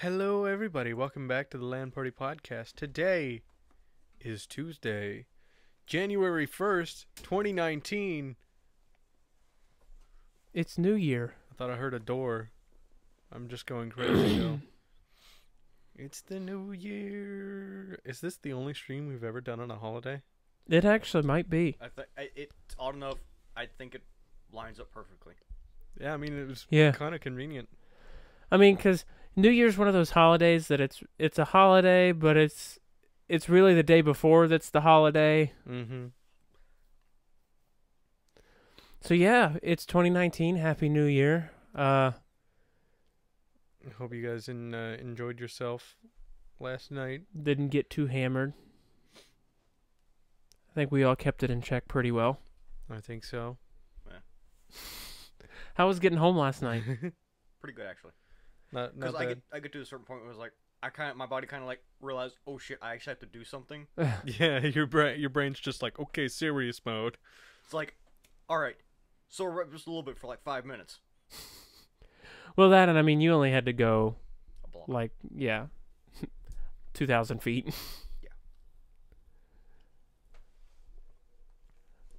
Hello, everybody. Welcome back to the LAN Party Podcast. Today is Tuesday, January 1st, 2019. It's New Year. I thought I heard a door. I'm just going crazy now. It's the New Year. Is this the only stream we've ever done on a holiday? It actually might be. I think it's odd enough. I think it lines up perfectly. Yeah, I mean, it was Yeah. kind of convenient. I mean, because New Year's one of those holidays that it's a holiday, but it's really the day before that's the holiday. Mm-hmm. So yeah, it's 2019. Happy New Year. I hope you guys enjoyed yourself last night. Didn't get too hammered. I think we all kept it in check pretty well. I think so. How was getting home last night? Pretty good actually. Not Because bad. I get to a certain point where it was like my body kind of like realized, oh shit, I actually have to do something. Yeah, your brain's just like, okay, serious mode. It's like, all right, so we're up just a little bit for like 5 minutes. Well, that and I mean, you only had to go A block. like 2,000 feet. Yeah.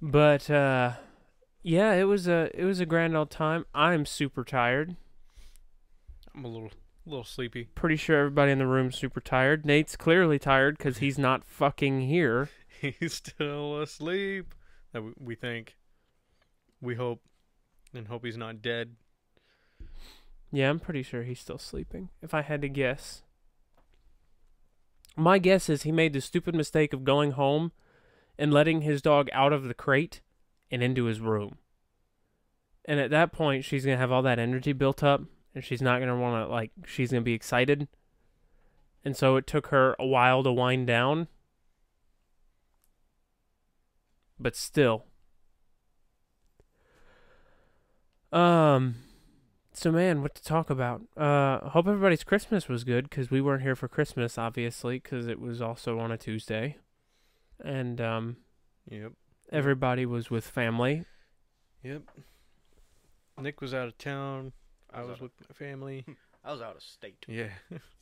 But yeah, it was a grand old time. I'm super tired. I'm a little sleepy. Pretty sure everybody in the room's super tired. Nate's clearly tired because he's not fucking here. He's still asleep. We think. We hope. And hope he's not dead. Yeah, I'm pretty sure he's still sleeping, if I had to guess. My guess is he made the stupid mistake of going home and letting his dog out of the crate and into his room. And at that point, she's going to have all that energy built up, and she's not going to want to, she's going to be excited. And so it took her a while to wind down. But still. So man, what to talk about? Hope everybody's Christmas was good, because we weren't here for Christmas, obviously, because it was also on a Tuesday. And, Yep. everybody was with family. Yep. Nick was out of town. I was with my family. I was out of state. Yeah.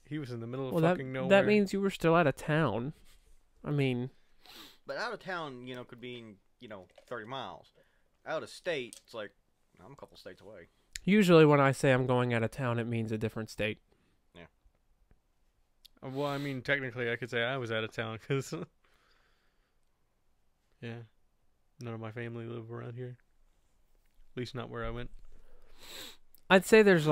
He was in the middle of Well, fucking nowhere. that means you were still out of town. I mean, But out of town, could be in, 30 miles. Out of state, it's like, I'm a couple states away. usually when I say I'm going out of town, it means a different state. Well, I mean, technically, I could say I was out of town because, yeah, none of my family live around here. At least not where I went. I'd say there's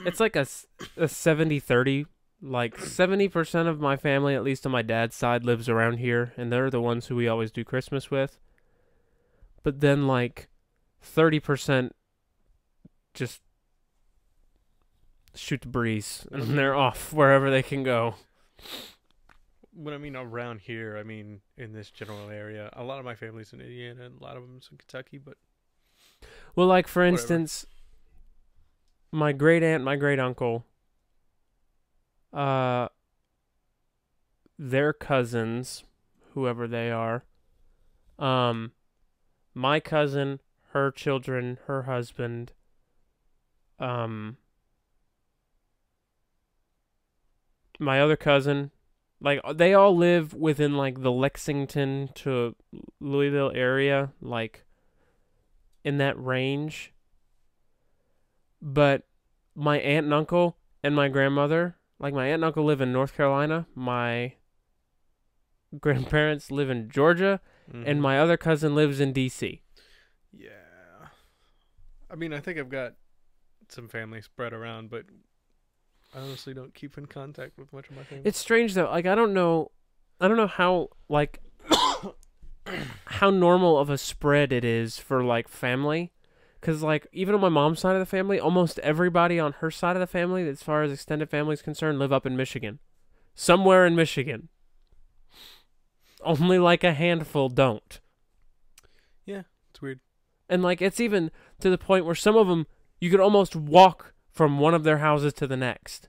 it's like a 70-30. Like 70% of my family, at least on my dad's side, lives around here, and they're the ones who we always do Christmas with. But then 30% just shoot the breeze, and they're off wherever they can go. When I mean around here, I mean in this general area. A lot of my family's in Indiana, and a lot of them's in Kentucky, but Well, like, for Whatever. instance, my great aunt, my great uncle, their cousins, whoever they are, my cousin, her children, her husband, my other cousin, they all live within, the Lexington to Louisville area, in that range. But my aunt and uncle and my grandmother, my aunt and uncle live in North Carolina, my grandparents live in Georgia, and my other cousin lives in D.C. Yeah. I mean, I think I've got some family spread around, but I honestly don't keep in contact with much of my family. It's strange though. I don't know how how normal of a spread it is for family, because even on my mom's side of the family, almost everybody on her side of the family, as far as extended family is concerned, live up in Michigan, somewhere in Michigan. Only a handful don't. Yeah, it's weird. And it's even to the point where some of them you could almost walk from one of their houses to the next.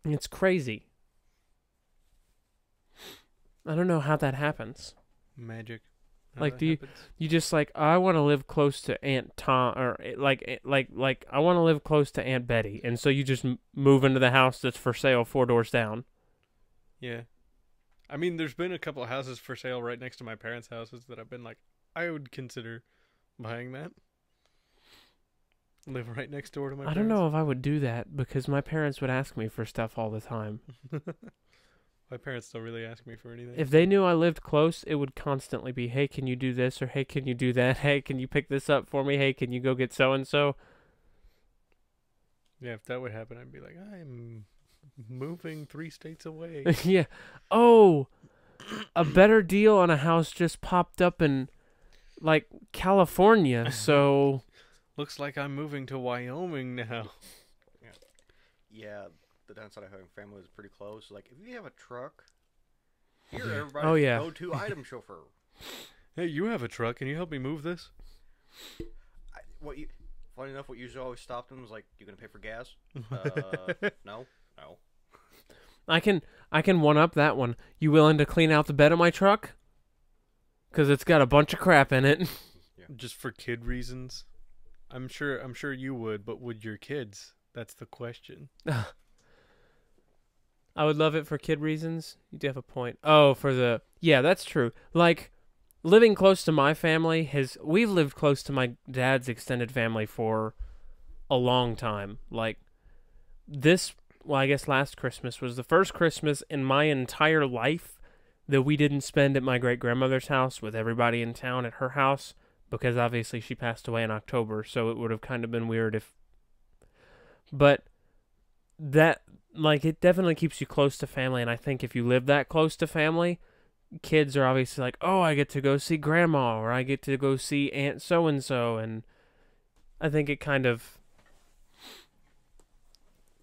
It's crazy. I don't know how that happens. Magic. How Like, that do you happens. you just like, I want to live close to Aunt Tom, or like I want to live close to Aunt Betty, and so you just move into the house that's for sale 4 doors down. Yeah. I mean, there's been a couple of houses for sale right next to my parents' houses that I've been like, I would consider buying that. Live right next door to my I parents. don't know if I would do that because my parents would ask me for stuff all the time. My parents don't really ask me for anything. If they knew I lived close, it would constantly be, hey, can you do this? Or hey, can you do that? Hey, can you pick this up for me? Hey, can you go get so-and-so? Yeah, if that would happen, I'd be like, I'm moving 3 states away. Yeah. Oh, a better deal on a house just popped up in, like, California. So, Looks like I'm moving to Wyoming now. Yeah, the downside of having family is pretty close. Like, if you have a truck, you're everybody's Oh, yeah. go-to item chauffeur. Hey, you have a truck. Can you help me move this? Funny enough, what usually always stopped them was like, "You gonna pay for gas?" No. I can one up that one. You willing to clean out the bed of my truck? Because it's got a bunch of crap in it. Just for kid reasons. I'm sure you would, but would your kids? That's the question. I would love it for kid reasons. You do have a point. Oh, yeah, that's true. Like, living close to my family we've lived close to my dad's extended family for a long time. Like, I guess last Christmas was the first Christmas in my entire life that we didn't spend at my great-grandmother's house with everybody in town at her house, because obviously she passed away in October, so it would have kind of been weird if... But that, like, it definitely keeps you close to family, and I think if you live that close to family, kids are obviously like, oh, I get to go see grandma, or I get to go see Aunt so-and-so, and I think it kind of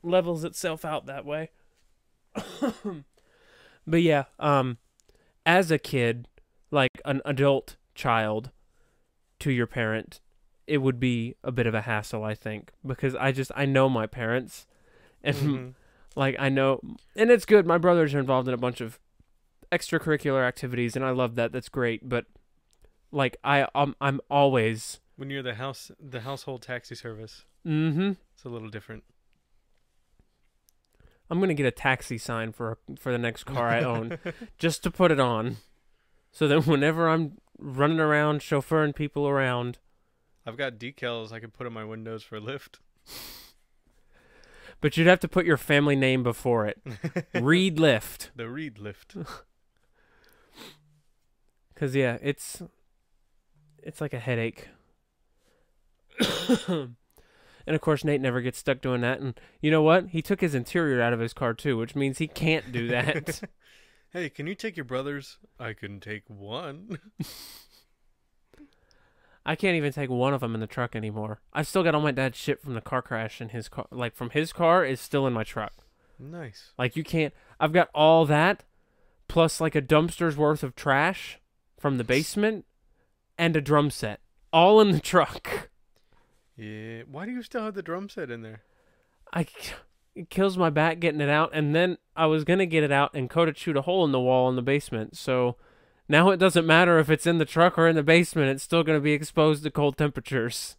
levels itself out that way. But yeah, as a kid, like an adult child to your parent, it would be a bit of a hassle, I think, because I know my parents, and like I know, and it's good. My brothers are involved in a bunch of extracurricular activities, and I love that. That's great. But like I'm always When you're the household taxi service, it's a little different. I'm gonna get a taxi sign for the next car I own, just to put it on, so that whenever I'm running around chauffeuring people around, I've got decals I can put on my windows for Lyft. But you'd have to put your family name before it. Reed Lyft. The Reed Lyft. Cause yeah, it's like a headache. And of course, Nate never gets stuck doing that. And you know what? He took his interior out of his car too, which means he can't do that. Hey, can you take your brothers? I can take one. I can't even take one of them in the truck anymore. I've still got all my dad's shit from the car crash in his car. Like, from his car is still in my truck. Nice. Like, you can't... I've got all that, plus like a dumpster's worth of trash from the basement, and a drum set. All in the truck. Yeah. Why do you still have the drum set in there? It kills my back getting it out, and then I was going to get it out and shoot a hole in the wall in the basement, so... Now it doesn't matter if it's in the truck or in the basement, it's still going to be exposed to cold temperatures.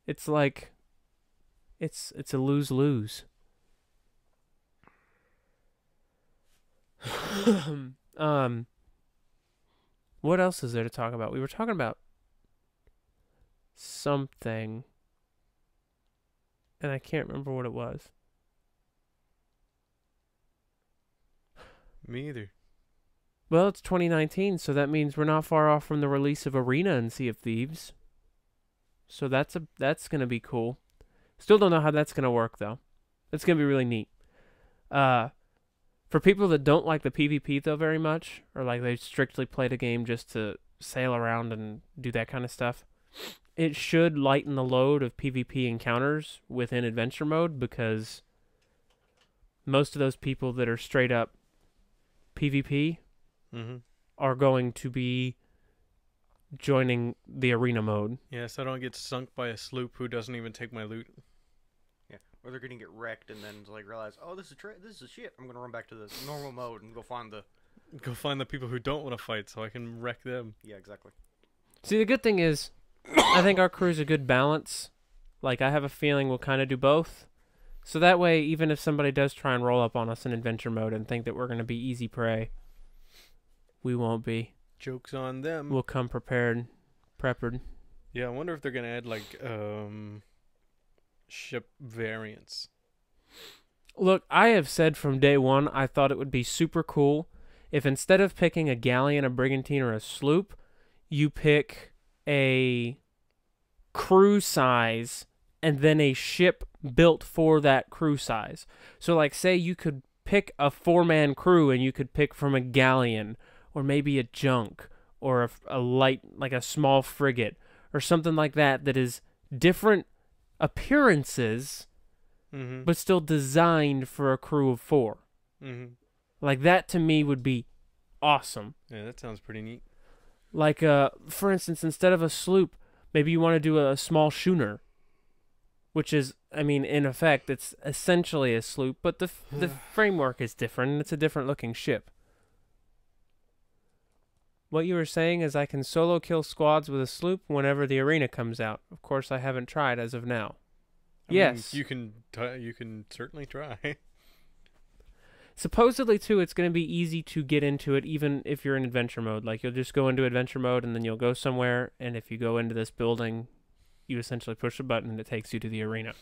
It's like, it's a lose-lose. What else is there to talk about? We were talking about something, and I can't remember what it was. Me either. Well, it's 2019, so that means we're not far off from the release of Arena and Sea of Thieves. So that's going to be cool. Still don't know how that's going to work, though. It's going to be really neat. For people that don't like the PvP, though, very much, or like they strictly play the game just to sail around and do that kind of stuff, it should lighten the load of PvP encounters within adventure mode, because most of those people that are straight up PvP are going to be joining the arena mode. Yeah, so I don't get sunk by a sloop who doesn't even take my loot. Yeah, or they're gonna get wrecked and then like realize, oh, this is shit. I'm gonna run back to the normal mode and go find the go find the people who don't want to fight so I can wreck them. Yeah, exactly. See, the good thing is, I think our crew's a good balance. Like, I have a feeling we'll kind of do both. So that way, even if somebody does try and roll up on us in adventure mode and think that we're going to be easy prey, we won't be. Joke's on them. We'll come prepared. Yeah, I wonder if they're going to add, like, ship variants. Look, I have said from day one I thought it would be super cool if instead of picking a galleon, a brigantine, or a sloop, you pick a crew size and then a ship built for that crew size. So, like, say you could pick a 4-man crew and you could pick from a galleon or maybe a junk or a light, like a small frigate or something like that that is different appearances but still designed for a crew of 4. Like, that to me would be awesome. Yeah, that sounds pretty neat. Like, for instance, instead of a sloop, maybe you want to do a small schooner, which is, I mean, in effect, it's essentially a sloop, but the framework is different, and it's a different looking ship. What you were saying is I can solo kill squads with a sloop whenever the arena comes out. Of course, I haven't tried as of now. I mean, Yes. you can certainly try. Supposedly, too, it's going to be easy to get into it even if you're in adventure mode. Like, you'll just go into adventure mode, and then you'll go somewhere, and if you go into this building, you essentially push a button, and it takes you to the arena.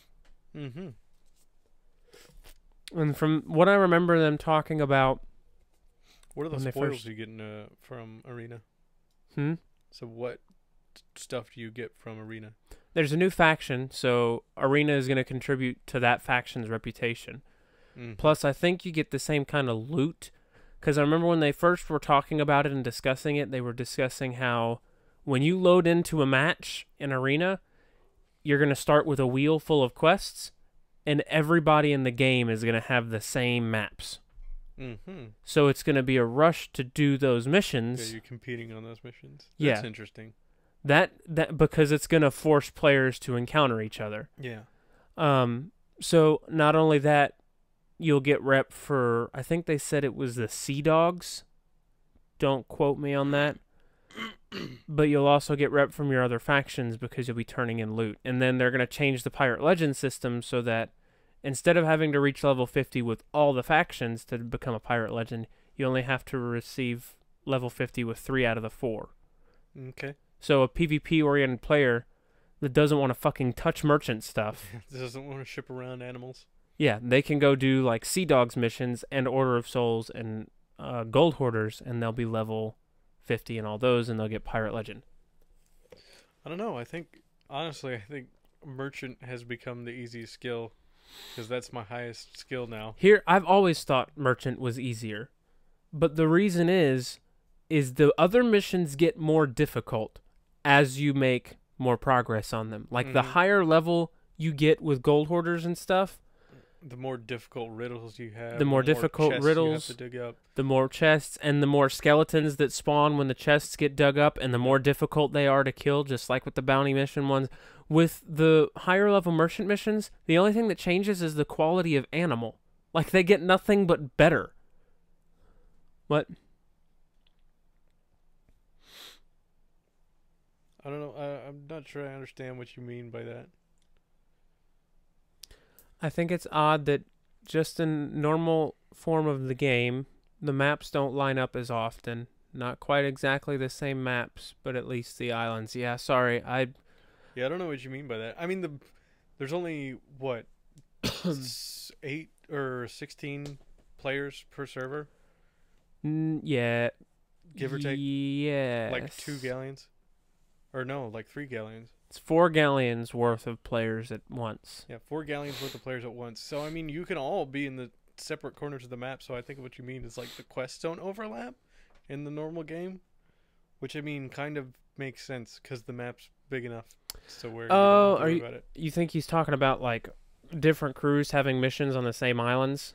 And from what I remember them talking about... What are the spoils you get from Arena? So what stuff do you get from Arena? There's a new faction, so Arena is going to contribute to that faction's reputation. Plus, I think you get the same kind of loot, because I remember when they first were talking about it and discussing it, they were discussing how when you load into a match in Arena, you're going to start with a wheel full of quests, and everybody in the game is going to have the same maps. So it's going to be a rush to do those missions. Yeah, you're competing on those missions. Yeah. That's interesting. That because it's going to force players to encounter each other. Yeah. So not only that, you'll get rep for, I think they said it was the Sea Dogs. Don't quote me on that. But you'll also get rep from your other factions because you'll be turning in loot. And then they're going to change the Pirate Legend system so that instead of having to reach level 50 with all the factions to become a Pirate Legend, you only have to receive level 50 with 3 out of the 4. Okay. So a PvP-oriented player that doesn't want to fucking touch merchant stuff. Doesn't want to ship around animals. Yeah, they can go do like Sea Dogs missions and Order of Souls and Gold Hoarders, and they'll be level 50 and all those, and they'll get Pirate Legend. I don't know. Honestly, I think Merchant has become the easiest skill because that's my highest skill now. Here, I've always thought Merchant was easier, but the reason is the other missions get more difficult as you make more progress on them. Like, the higher level you get with Gold Hoarders and stuff, the more difficult riddles you have, the more difficult riddles, you have to dig up. the more chests, and the more skeletons that spawn when the chests get dug up, and the more difficult they are to kill, just like with the bounty mission ones. With the higher level merchant missions, the only thing that changes is the quality of animal. Like, they get nothing but better. What? I don't know. I'm not sure I understand what you mean by that. I think it's odd that just in normal form of the game, the maps don't line up as often. Not quite exactly the same maps, but at least the islands. Yeah, sorry. Yeah, I don't know what you mean by that. I mean, there's only, what, 8 or 16 players per server? Yeah. Give or take? Yes. Like 2 galleons? Or no, like 3 galleons. It's 4 galleons worth of players at once. Yeah, 4 galleons worth of players at once. So, I mean, you can all be in the separate corners of the map, so I think what you mean is, like, the quests don't overlap in the normal game, which, I mean, kind of makes sense, because the map's big enough to where you don't have to worry about it. You think he's talking about, like, different crews having missions on the same islands?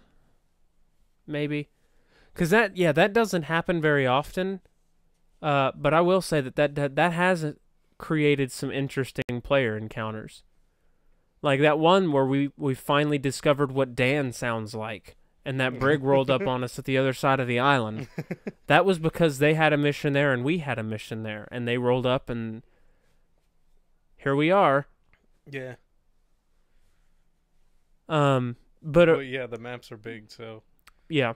Maybe? Because that doesn't happen very often, but I will say that has created some interesting player encounters. Like that one where we finally discovered what Dan sounds like, and that brig rolled up on us at the other side of the island. That was because they had a mission there and we had a mission there, and they rolled up and here we are. Yeah. But yeah, the maps are big, so yeah.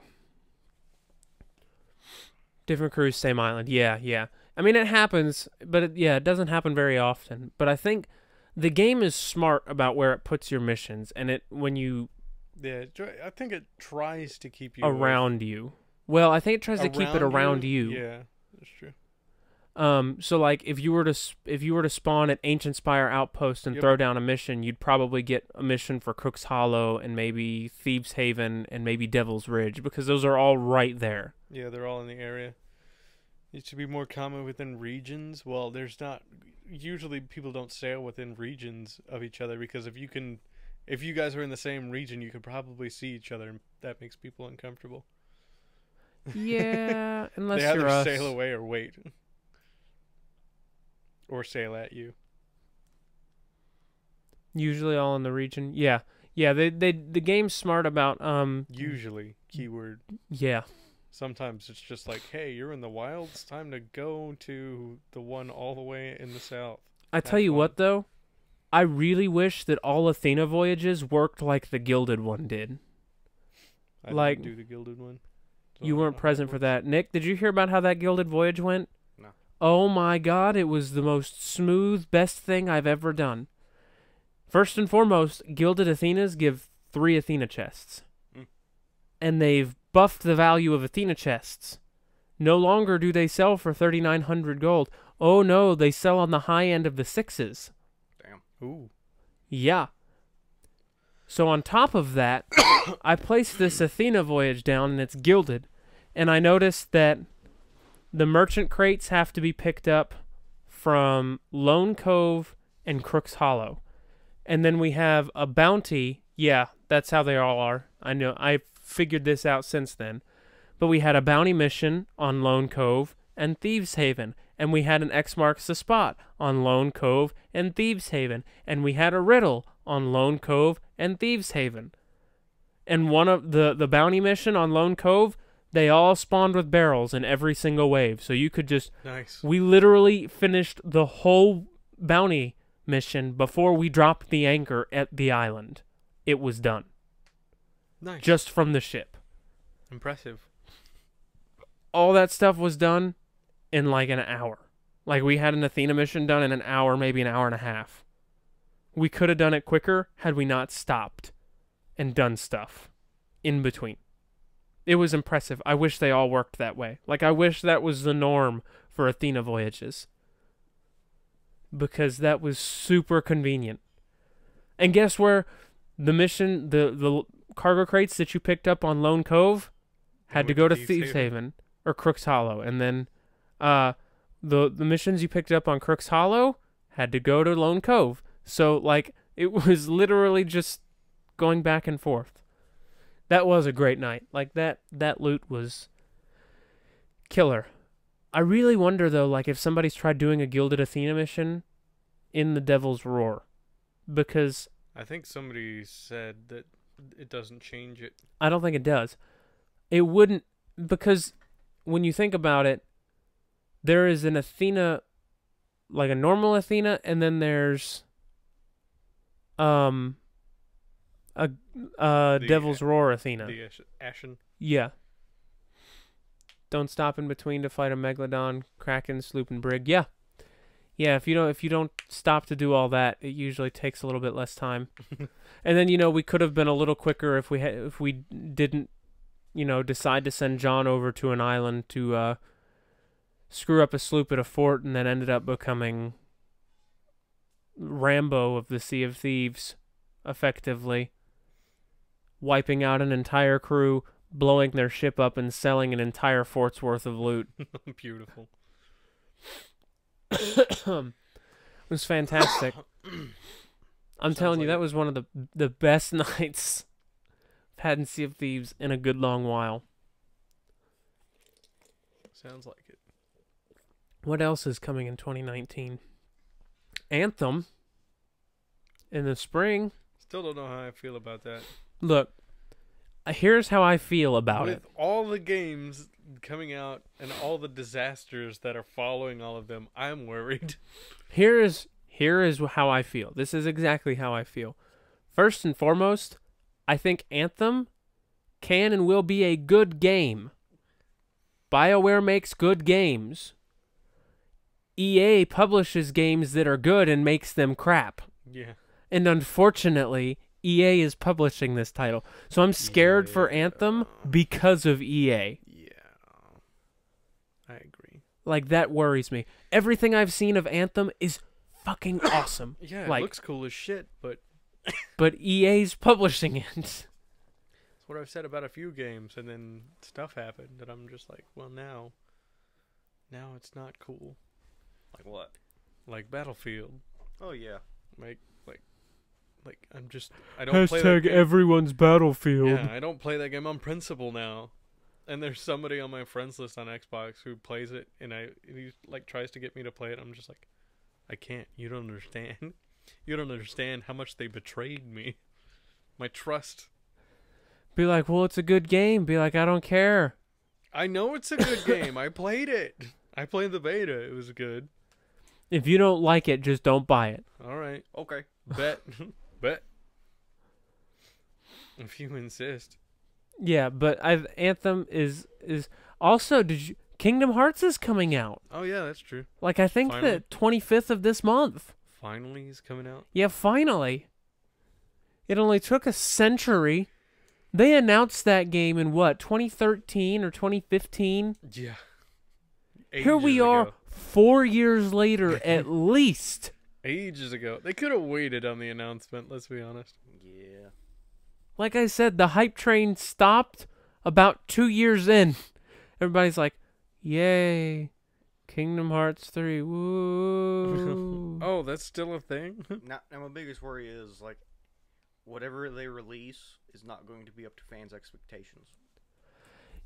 Different crews, same island. Yeah. I mean, it happens, but it doesn't happen very often. But I think the game is smart about where it puts your missions, and yeah, I think it tries to keep you around you. Well, I think it tries to keep it around you. Yeah, that's true. So like if you were to spawn at Ancient Spire Outpost and throw down a mission, you'd probably get a mission for Crook's Hollow and maybe Thieves Haven and maybe Devil's Ridge, because those are all right there. Yeah, they're all in the area. It should be more common within regions. Well, there's not. Usually people don't sail within regions of each other, because if you guys are in the same region, you could probably see each other, and that makes people uncomfortable. Yeah, unless they you're either us. sail away or wait. Or sail at you. Usually all in the region. Yeah. The game's smart about Usually, keyword. Yeah. Sometimes it's just like, hey, you're in the wild. It's time to go to the one all the way in the south. I tell you what, though, I really wish that all Athena voyages worked like the Gilded one did. I didn't do the Gilded one. So You weren't present for that. Nick, did you hear about how that Gilded voyage went? No. Oh my God, it was the most smooth, best thing I've ever done. First and foremost, Gilded Athenas give 3 Athena chests. And they've buffed the value of Athena chests. No longer do they sell for 3,900 gold. Oh no, they sell on the high end of the 6s. Damn. Ooh. Yeah. So on top of that, I placed this Athena voyage down, and it's gilded. And I noticed that the merchant crates have to be picked up from Lone Cove and Crook's Hollow. And then we have a bounty. Yeah, that's how they all are. I know. I've figured this out since then. But we had a bounty mission on Lone Cove and Thieves Haven. And we had an X marks the spot on Lone Cove and Thieves Haven. And we had a riddle on Lone Cove and Thieves Haven. And one of the bounty mission on Lone Cove, they all spawned with barrels in every single wave. So you could just... Nice. We literally finished the whole bounty mission before we dropped the anchor at the island. It was done. Nice. Just from the ship. Impressive. All that stuff was done in like an hour. Like we had an Athena mission done in an hour, maybe an hour and a half. We could have done it quicker had we not stopped and done stuff in between. It was impressive. I wish they all worked that way. Like I wish that was the norm for Athena voyages. Because that was super convenient. And guess where the mission, the cargo crates that you picked up on Lone Cove had to go to Thieves Haven or Crook's Hollow. And then the missions you picked up on Crook's Hollow had to go to Lone Cove. So like it was literally just going back and forth. That was a great night. Like that loot was killer. I really wonder though, like if somebody's tried doing a Gilded Athena mission in the Devil's Roar, because I think somebody said that it doesn't change it. I don't think it does. It wouldn't, because when you think about it, there is an Athena, like a normal Athena, and then there's a Devil's Roar Athena. The Ashen. Yeah. Don't stop in between to fight a Megalodon, Kraken, Sloop, and Brig. Yeah. Yeah, if you don't stop to do all that, it usually takes a little bit less time. And then, we could have been a little quicker if we didn't, decide to send John over to an island to screw up a sloop at a fort and then ended up becoming Rambo of the Sea of Thieves, effectively. Wiping out an entire crew, blowing their ship up, and selling an entire fort's worth of loot. Beautiful. It was fantastic. I'm telling you, that was one of the best nights I've had in Sea of Thieves in a good long while. Sounds like it. What else is coming in 2019? Anthem in the spring. Still don't know how I feel about that. Look, here's how I feel about With it. all the games coming out and all the disasters that are following all of them, I'm worried. Here is how I feel. This is exactly how I feel. First and foremost, I think Anthem can and will be a good game. BioWare makes good games. EA publishes games that are good and makes them crap. Yeah. And unfortunately, EA is publishing this title. So I'm scared for Anthem because of EA. Yeah. I agree. Like, that worries me. Everything I've seen of Anthem is fucking awesome. Yeah, like, it looks cool as shit, but but EA's publishing it. that's what I've said about a few games, and then stuff happened, and I'm just like, well, now it's not cool. Like what? Like Battlefield. Oh yeah. Like I don't play that game. everyone's Battlefield. Yeah, I don't play that game on principle now. And there's somebody on my friends list on Xbox who plays it, and he like tries to get me to play it. I'm just like, I can't. You don't understand. You don't understand how much they betrayed me. My trust. Be like, well, it's a good game. Be like, I don't care. I know it's a good game. I played it. I played the beta. It was good. If you don't like it, just don't buy it. All right. Okay. Bet. Bet. If you insist. Yeah, but Anthem is also, Kingdom Hearts is coming out. Oh yeah, that's true. Like, I think Finally. the 25th of this month. Finally, he's coming out. Yeah, finally. It only took a century. They announced that game in what, 2013 or 2015? Yeah. Here we Ages are ago. 4 years later at least. Ages ago. They could have waited on the announcement, let's be honest. Yeah. Like I said, the hype train stopped about 2 years in. Everybody's like, yay, Kingdom Hearts 3, woo. Oh, that's still a thing? Now my biggest worry is like, whatever they release is not going to be up to fans' expectations.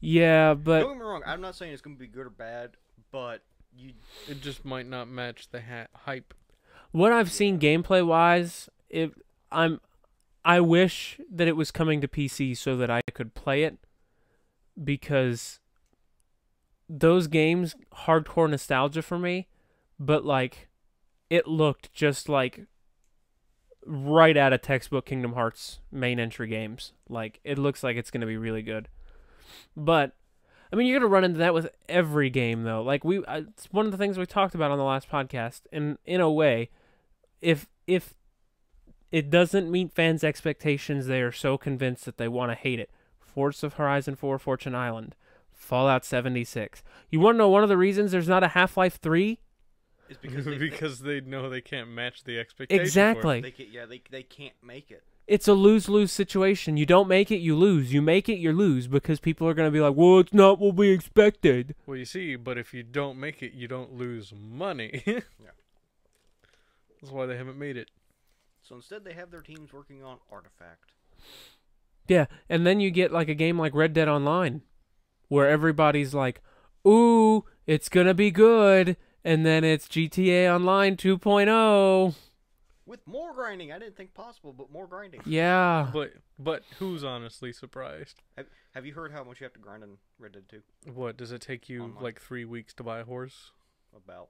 Yeah, but Don't get me wrong. I'm not saying it's going to be good or bad, but It just might not match the hype. what I've seen gameplay-wise, I wish that it was coming to PC so that I could play it, because those games, hardcore nostalgia for me, but like, it looked just like right out of textbook Kingdom Hearts main entry games. Like, it looks like it's going to be really good. But, I mean, you're going to run into that with every game, though. Like, it's one of the things we talked about on the last podcast, and in a way, if it doesn't meet fans' expectations, they are so convinced that they want to hate it. Forza Horizon 4, Fortune Island, Fallout 76. You want to know one of the reasons there's not a Half-Life 3? it's because Because they know they can't match the expectation. Exactly. they can't make it. It's a lose-lose situation. You don't make it, you lose. You make it, you lose, because people are going to be like, well, it's not what we expected. Well, you see, but if you don't make it, you don't lose money. Yeah. That's why they haven't made it. So instead, they have their teams working on Artifact. Yeah, and then you get like a game like Red Dead Online, where everybody's like, ooh, it's going to be good, and then it's GTA Online 2.0. With more grinding. I didn't think possible, but more grinding. Yeah. But who's honestly surprised? Have you heard how much you have to grind in Red Dead 2? What, does it take you Online. like 3 weeks to buy a horse? About.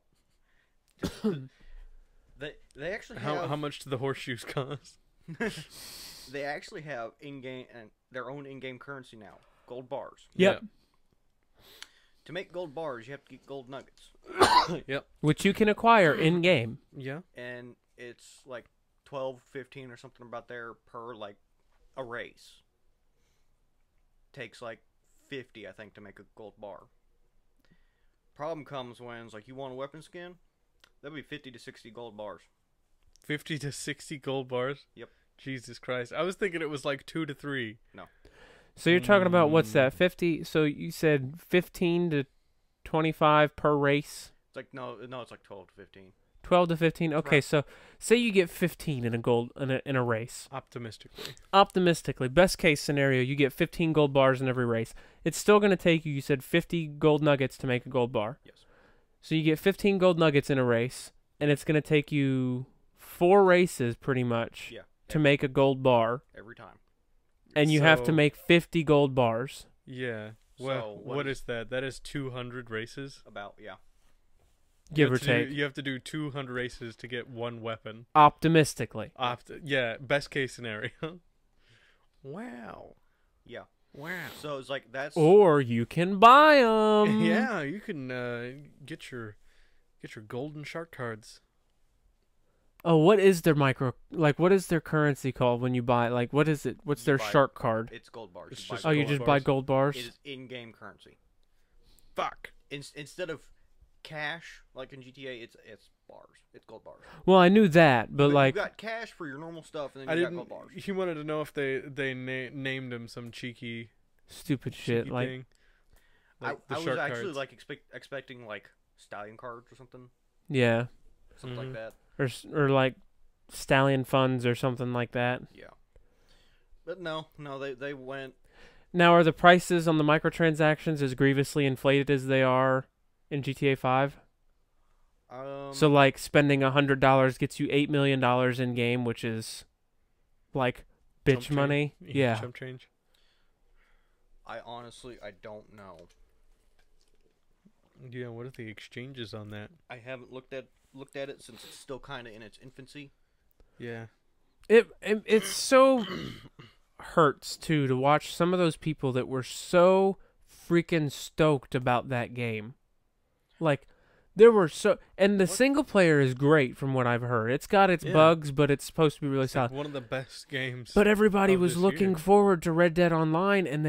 They actually have... How much do the horseshoes cost? They actually have in-game and their own in-game currency now. Gold bars. Yep. To make gold bars, you have to get gold nuggets. Yep. Which you can acquire in-game. Yeah. And it's like 12, 15 or something about there per, like, a race. Takes, like, 50, I think, to make a gold bar. Problem comes when it's like, you want a weapon skin? That'll be 50 to 60 gold bars. 50 to 60 gold bars? Yep. Jesus Christ. I was thinking it was like 2 to 3. No. So you're talking about, what's that, 50? So you said 15 to 25 per race? It's like, no, it's like 12 to 15. 12 to 15? Okay, Right. so say you get 15 in a race. Optimistically. Optimistically, best case scenario, you get 15 gold bars in every race. It's still going to take you said 50 gold nuggets to make a gold bar. Yes. So you get 15 gold nuggets in a race, and it's going to take you 4 races pretty much Yeah. to make a gold bar. Every time. and you have to So- make 50 gold bars. Yeah. So, Well, what what is that? That is 200 races. About, yeah. Give You or have to do- take. you have to do 200 races to get one weapon. Optimistically. Yeah, best case scenario. Wow. Yeah. Wow. So it's like, that's... Or you can buy them. Yeah, you can get your golden shark cards. Oh, what is their what is their currency called when you buy? Like, what is it? What's You their buy- shark card? It's gold bars. It's You buy just Oh, you gold just gold buy bars. gold bars? It is in-game currency. Fuck. Instead of cash, like in GTA, it's bars. It's gold bars. Well, I knew that, but you like, got cash for your normal stuff, and I then you got didn't. gold bars. He wanted to know if they named him some cheeky stupid shit. Like, thing. I the was shark actually cards. like expecting like stallion cards or something yeah, like Mhm. that. or like stallion funds or something like that. Yeah. But no, they went. Now, are the prices on the microtransactions as grievously inflated as they are in GTA 5? So, like, spending $100 gets you $8 million in game, which is like Chump bitch change. money. Yeah. Chump change. I honestly don't know. Yeah, what are the exchanges on that? I haven't looked at it since it's still kind of in its infancy. Yeah. It's so hurts too to watch some of those people that were so freaking stoked about that game. Like, there were and the What? single player is great from what I've heard. It's got its Yeah. bugs, but it's supposed to be really It's like solid. one of the best games. But everybody of was this looking year. forward to Red Dead Online, and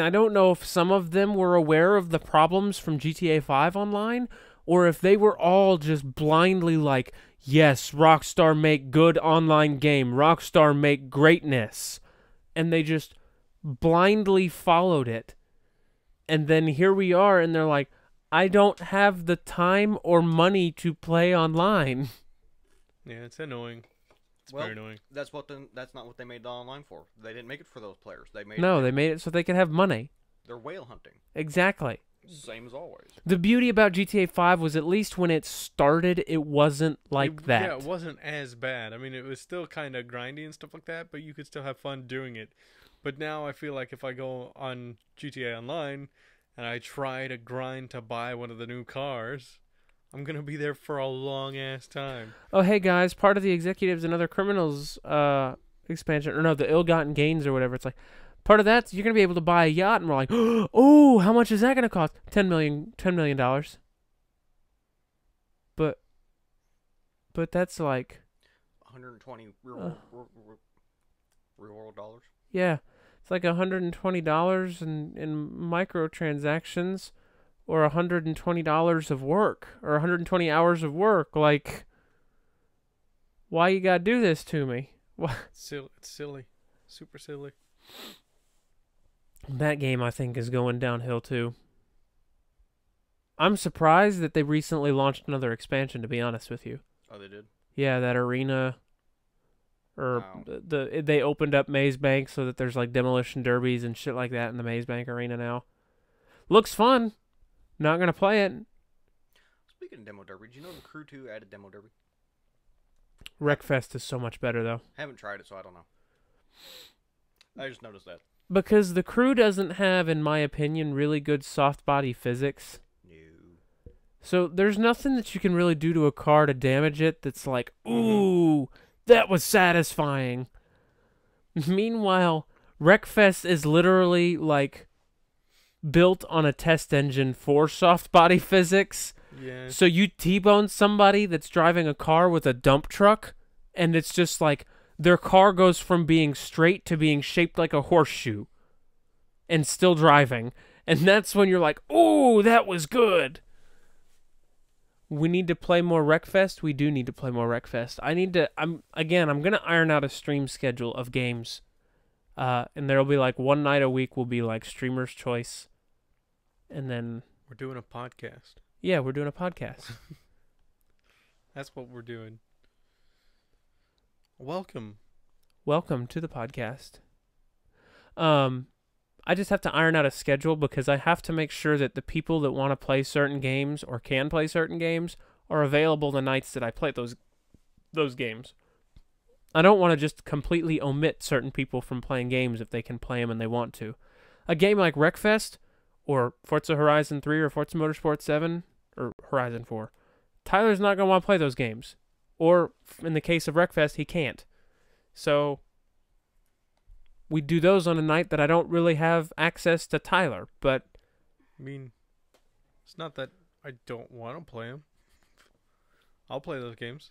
I don't know if some of them were aware of the problems from GTA 5 Online, or if they were all just blindly like, yes, Rockstar make good online game, Rockstar make greatness, and they just blindly followed it. And then here we are, and they're like, I don't have the time or money to play online. Yeah, it's annoying. It's Well, very annoying. That's not what they made the online for. They didn't make it for those players. They made No, they made it so they could have money. they're whale hunting. Exactly. Same as always. The beauty about GTA 5 was at least when it started, it wasn't like that. Yeah, it wasn't as bad. I mean, it was still kind of grindy and stuff like that, but you could still have fun doing it. But now I feel like if I go on GTA Online and I try to grind to buy one of the new cars, I'm going to be there for a long-ass time. Oh, hey guys, part of the Executives and Other Criminals expansion, or no, the Ill-Gotten Gains or whatever, it's like, part of that, you're going to be able to buy a yacht, and we're like, oh, how much is that going to cost? $10 million. But that's like, 120 real world dollars. yeah, it's like $120 in microtransactions, or $120 of work, or 120 hours of work. Like, why you gotta do this to me? It's silly. Super silly. That game, I think, is going downhill too. I'm surprised that they recently launched another expansion, to be honest with you. Oh, they did. Yeah, that arena, or Wow. they opened up Maze Bank so that there's like demolition derbies and shit like that in the Maze Bank arena now. Looks fun. Not gonna play it. Speaking of demo derby, did you know the Crew 2 added demo derby? Wreckfest is so much better though, Haven't tried it, so I don't know. I just noticed that. because the Crew doesn't have, in my opinion, really good soft body physics. No. So there's nothing that you can really do to a car to damage it that's like, ooh, that was satisfying. Meanwhile, Wreckfest is literally like built on a test engine for soft body physics. Yeah. So you T-bone somebody that's driving a car with a dump truck, and it's just like their car goes from being straight to being shaped like a horseshoe and still driving. And that's when you're like, ooh, that was good. We need to play more Wreckfest. We do need to play more Wreckfest. I'm going to iron out a stream schedule of games. And there'll be like one night a week will be like streamer's choice. And then, We're doing a podcast. yeah, we're doing a podcast. That's what we're doing. Welcome. Welcome to the podcast. I just have to iron out a schedule because I have to make sure that the people that want to play certain games or can play certain games are available the nights that I play those games. I don't want to just completely omit certain people from playing games if they can play them and they want to. A game like Wreckfest or Forza Horizon 3 or Forza Motorsport 7 or Horizon 4, Tyler's not going to want to play those games. Or in the case of Wreckfest, he can't. So we do those on a night that I don't really have access to Tyler, but I mean, it's not that I don't want to play them. I'll play those games.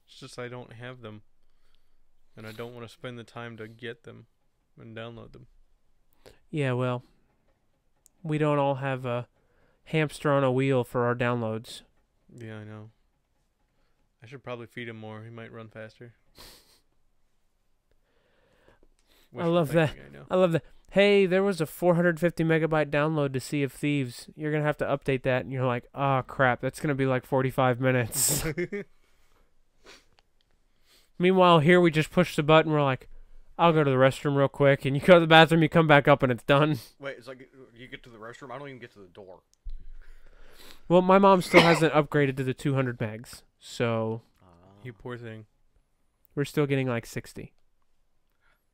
It's just I don't have them. And I don't want to spend the time to get them and download them. yeah, well, we don't all have a hamster on a wheel for our downloads. Yeah, I know. I should probably feed him more. He might run faster. I love that. I love that. Hey, there was a 450 megabyte download to Sea of Thieves. You're going to have to update that. And you're like, oh, crap. That's going to be like 45 minutes. Meanwhile, here we just push the button. We're like, I'll go to the restroom real quick. And you go to the bathroom, you come back up, and it's done. Wait, it's like you get to the restroom. I don't even get to the door. Well, my mom still hasn't upgraded to the 200 megs. So You poor thing. we're still getting like 60.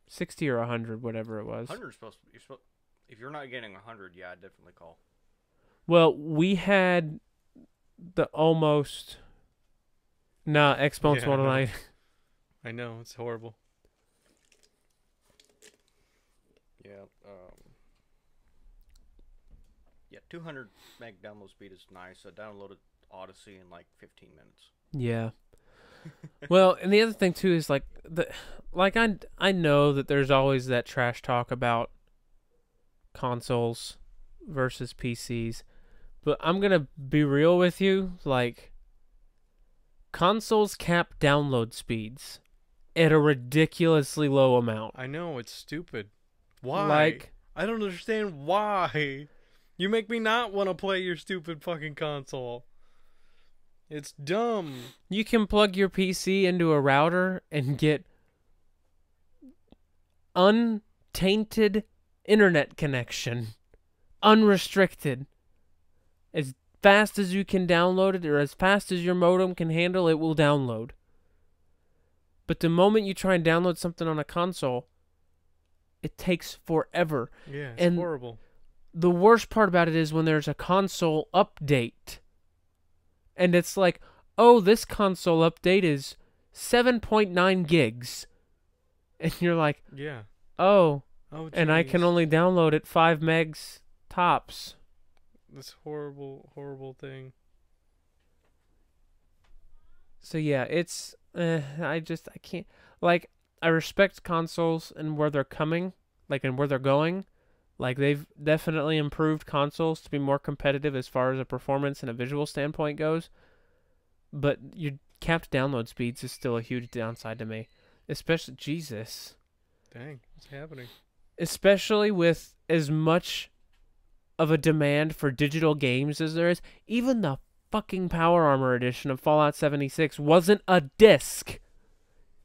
60 or 100, whatever it was. 100 is supposed to. If you're not getting 100, yeah, I'd definitely call. Well, we had the almost. Nah, Xbox Yeah, One I know. Online. I know, it's horrible. Yeah. Yeah, 200 meg download speed is nice. I downloaded Odyssey in like 15 minutes. Yeah. Well, and the other thing too is I know that there's always that trash talk about consoles versus PCs, but I'm going to be real with you, like consoles cap download speeds at a ridiculously low amount. I know, it's stupid. Why? Like, I don't understand why. You make me not want to play your stupid fucking console. It's dumb. you can plug your PC into a router and get untainted internet connection, unrestricted. As fast as you can download it, or as fast as your modem can handle, it will download. But the moment you try and download something on a console, it takes forever. Yeah, it's And horrible. the worst part about it is when there's a console update. And it's like, oh, this console update is 7.9 gigs. And you're like, Yeah. oh, Oh, and I can jeez. only download it 5 megs tops. This horrible, horrible thing. So yeah, it's, I can't, like, I respect consoles and where they're coming, like, and where they're going. Like, they've definitely improved consoles to be more competitive as far as a performance and a visual standpoint goes. But your capped download speeds is still a huge downside to me. Especially, Jesus. Dang, what's happening? Especially with as much of a demand for digital games as there is. Even the fucking Power Armor edition of Fallout 76 wasn't a disc.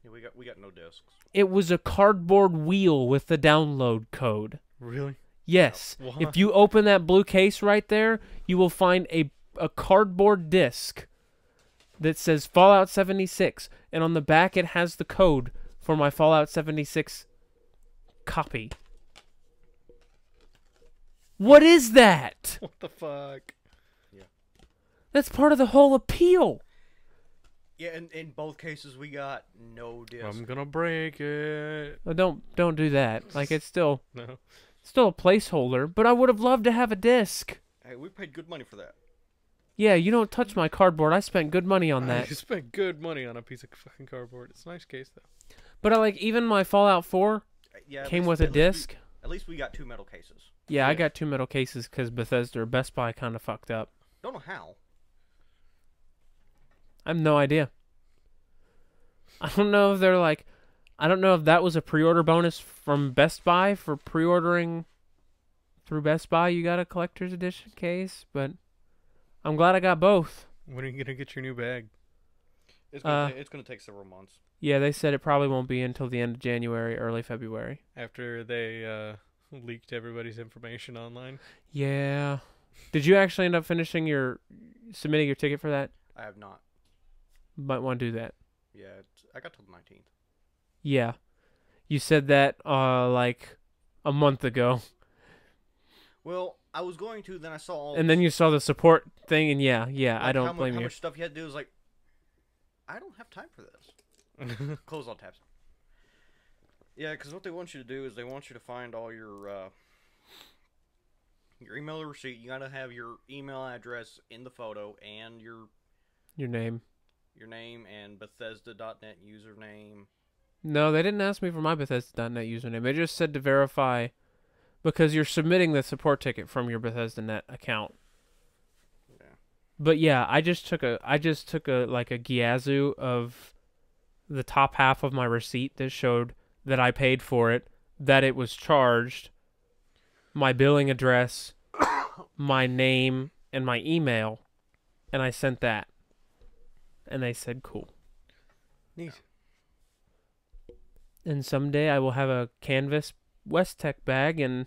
Yeah, we got no discs. It was a cardboard wheel with the download code. Really? Yes. Why? If you open that blue case right there, you will find a cardboard disc that says Fallout 76. And on the back, it has the code for my Fallout 76 copy. What is that? What the fuck? That's part of the whole appeal. Yeah, and in both cases, we got no discs. I'm gonna break it. Oh, don't do that. Like, it's still No. a placeholder, but I would have loved to have a disc. Hey, we paid good money for that. Yeah, you don't touch my cardboard. I spent good money on I that. spent good money on a piece of fucking cardboard. It's a nice case though. But I like even my Fallout 4 Yeah, came with a disc. At least we got 2 metal cases. Yeah, I Yeah. got 2 metal cases because Bethesda or Best Buy kind of fucked up. Don't know how. I have no idea. I don't know if they're like, I don't know if that was a pre-order bonus from Best Buy for pre-ordering through Best Buy. You got a collector's edition case, but I'm glad I got both. When are you gonna get your new bag? It's gonna take several months. Yeah, they said it probably won't be until the end of January, early February. After they leaked everybody's information online. Yeah. Did you actually end up submitting your ticket for that? I have not. Might want to do that. Yeah, I got till the 19th. Yeah. You said that like a month ago. Well, I was going to, then I saw all And this, then you saw the support thing, and yeah, I like, don't blame how you. much stuff you had to do. Is like, I don't have time for this. Close all tabs. Yeah, because what they want you to do is they want you to find all your email receipt. You gotta have your email address in the photo and your name. name and Bethesda.net username. No, they didn't ask me for my Bethesda.net username. They just said to verify, because you're submitting the support ticket from your Bethesda.net account. Yeah. But yeah, I just took a like a Gyazu of the top half of my receipt that showed that I paid for it, that it was charged, my billing address, my name, and my email, and I sent that. And they said, cool. Neat. And someday I will have a Canvas West Tech bag, and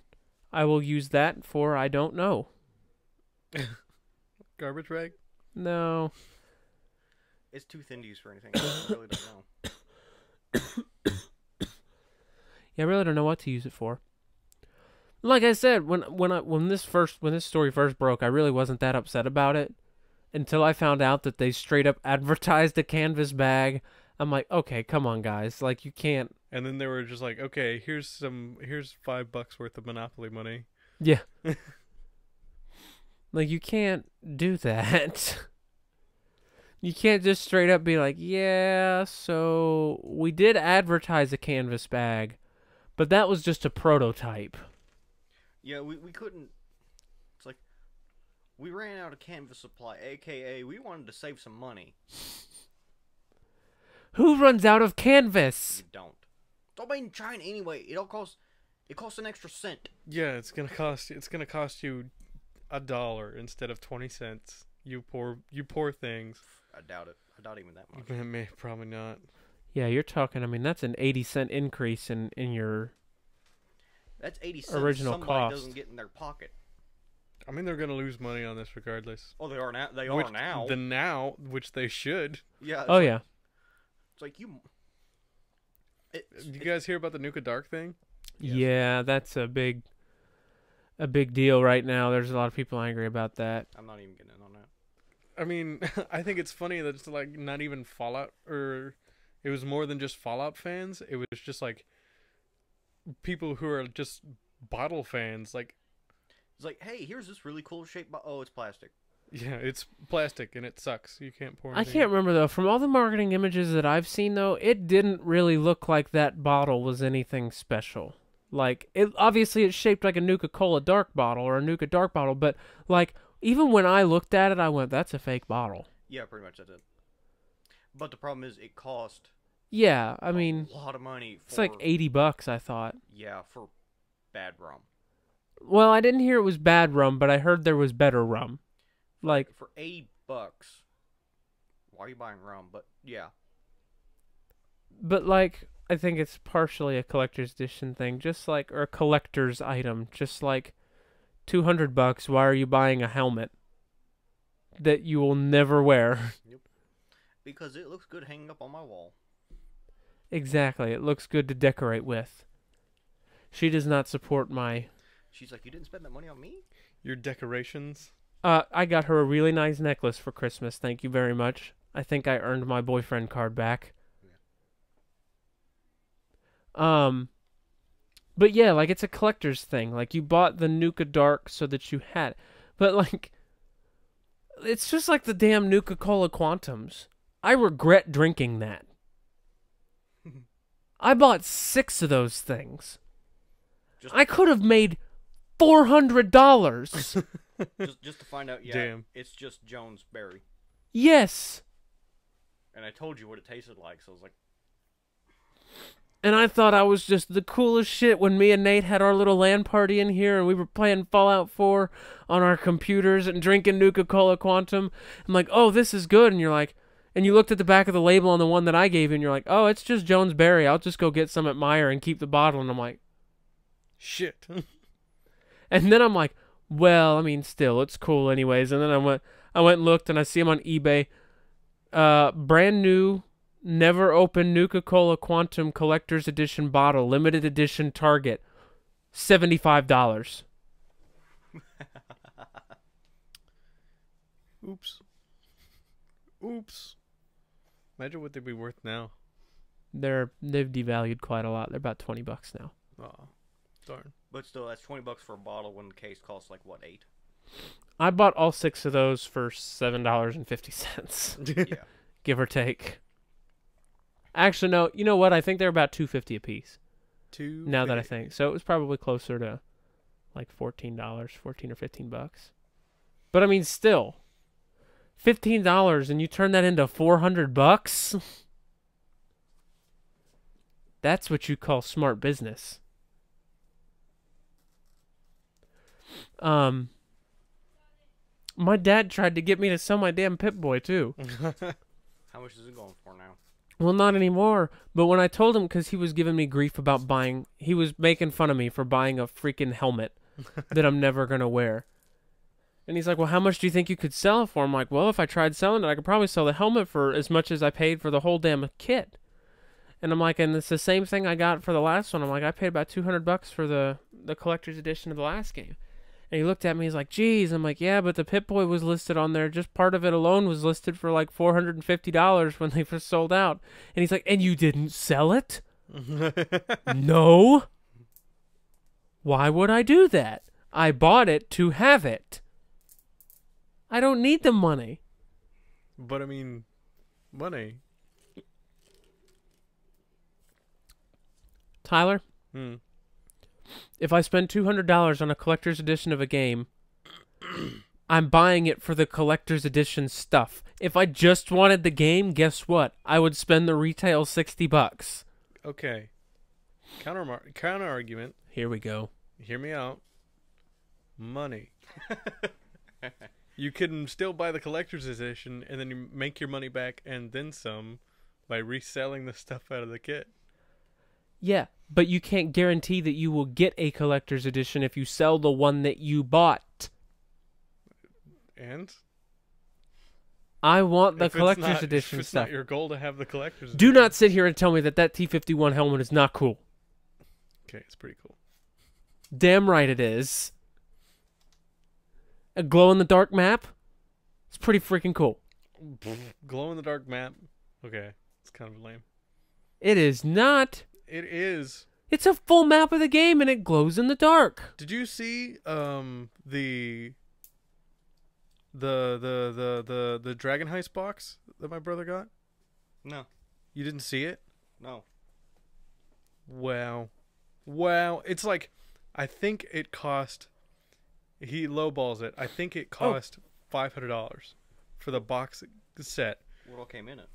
I will use that for I don't know. Garbage rag? No. It's too thin to use for anything. I really don't know. Yeah, I really don't know what to use it for. Like I said, when this story first broke, I really wasn't that upset about it until I found out that they straight up advertised a Canvas bag. I'm like, okay, come on, guys, like you can't. And then they were just like, okay, here's $5 worth of Monopoly money. Yeah. Like you can't do that. You can't just straight up be like, yeah, so we did advertise a Canvas bag, but that was just a prototype. Yeah, we couldn't. It's like we ran out of canvas supply, aka we wanted to save some money. Who runs out of canvas? You don't. It's all made in China anyway. It costs an extra cent. Yeah, it's gonna cost you $1 instead of 20 cents. You poor things. I doubt it. I doubt even that much. May probably not. Yeah, you're talking. I mean, that's an 80-cent increase in your. That's 80 cents. Original somebody cost. doesn't get in their pocket. I mean, they're gonna lose money on this regardless. Oh, they are now. Which they should. Yeah. Oh yeah. It's like you. Did you guys hear about the Nuka Dark thing? Yes. Yeah, that's a big deal right now. There's a lot of people angry about that. I'm not even getting in on that. I mean, I think it's funny that it's like not even Fallout, or it was more than just Fallout fans. It was just like people who are just bottle fans. Like, It's like, hey, here's this really cool shape. Oh, it's plastic. yeah, it's plastic and it sucks. You can't pour. I anything can't in. remember though. From all the marketing images that I've seen though, it didn't really look like that bottle was anything special. Like it obviously it's shaped like a Nuka-Cola dark bottle or a Nuka dark bottle, but like even when I looked at it, I went, "That's a fake bottle." Yeah, pretty much that's it. But the problem is, it cost Yeah, I mean, a lot of money. it's like $80, I thought. Yeah, for bad rum. Well, I didn't hear it was bad rum, but I heard there was better rum. Like, For $80, why are you buying rum? But yeah, but like, I think it's partially a collector's edition thing, just like, or a collector's item, just like $200. Why are you buying a helmet that you will never wear? because it looks good hanging up on my wall. Exactly, it looks good to decorate with. She does not support my. She's like, you didn't spend that money on me? Your decorations. I got her a really nice necklace for Christmas. Thank you very much. I think I earned my boyfriend card back. But yeah, like it's a collector's thing. Like you bought the Nuka Dark so that you had it. But like it's just like the damn Nuka-Cola Quantums. I regret drinking that. I bought 6 of those things. I could have made $400. just to find out, yeah, Damn. it's just Jones Berry. Yes. And I told you what it tasted like, so I was like, And I thought I was just the coolest shit when me and Nate had our little LAN party in here and we were playing Fallout 4 on our computers and drinking Nuka-Cola Quantum. I'm like, oh, this is good. And you're like, and you looked at the back of the label on the one that I gave you and you're like, oh, it's just Jones Berry. I'll just go get some at Meijer and keep the bottle. And I'm like, Shit. and then I'm like, well, I mean, still, it's cool anyways. And then I went and looked and I see them on eBay. Brand new Never open Nuka-Cola Quantum Collector's Edition bottle. Limited edition Target. $75. Oops. Imagine what they'd be worth now. They've devalued quite a lot. They're about $20 now. Oh, darn. But still, that's $20 for a bottle when the case costs like what, $8? I bought all 6 of those for $7.50. Yeah. Give or take. Actually, no. You know what? I think they're about $2.50 a piece. Now that I think. So it was probably closer to like $14, $14 or $15. But I mean, still, $15 and you turn that into $400? That's what you call smart business. My dad tried to get me to sell my damn Pip-Boy too. How much is it going for now? Well, not anymore. But when I told him, because he was giving me grief about buying, he was making fun of me for buying a freaking helmet that I'm never going to wear. And he's like, well, how much do you think you could sell it for? I'm like, well, if I tried selling it, I could probably sell the helmet for as much as I paid for the whole damn kit. And I'm like, and it's the same thing I got for the last one. I'm like, I paid about $200 for the collector's edition of the last game. And he looked at me, he's like, geez. I'm like, yeah, but the Pip-Boy was listed on there. Just part of it alone was listed for like $450 when they first sold out. And he's like, and you didn't sell it? No. Why would I do that? I bought it to have it. I don't need the money. But I mean, money. Tyler? If I spend $200 on a collector's edition of a game, I'm buying it for the collector's edition stuff. If I just wanted the game, guess what? I would spend the retail $60. Okay. Counter argument. Here we go. Hear me out. Money. You can still buy the collector's edition, and then you make your money back and then some by reselling the stuff out of the kit. Yeah, but you can't guarantee that you will get a collector's edition if you sell the one that you bought. And? I want the If collector's edition if it's stuff. not your goal to have the collector's Do edition. not sit here and tell me that T-51 helmet is not cool. Okay, it's pretty cool. Damn right it is. A glow-in-the-dark map? It's pretty freaking cool. Glow-in-the-dark map? Okay, it's kind of lame. It is not. It is. It's a full map of the game and it glows in the dark. Did you see the Dragon Heist box that my brother got? No. You didn't see it? No. Wow. It's like, I think it cost, he lowballs it. I think it cost $500 for the box set. What all came in it?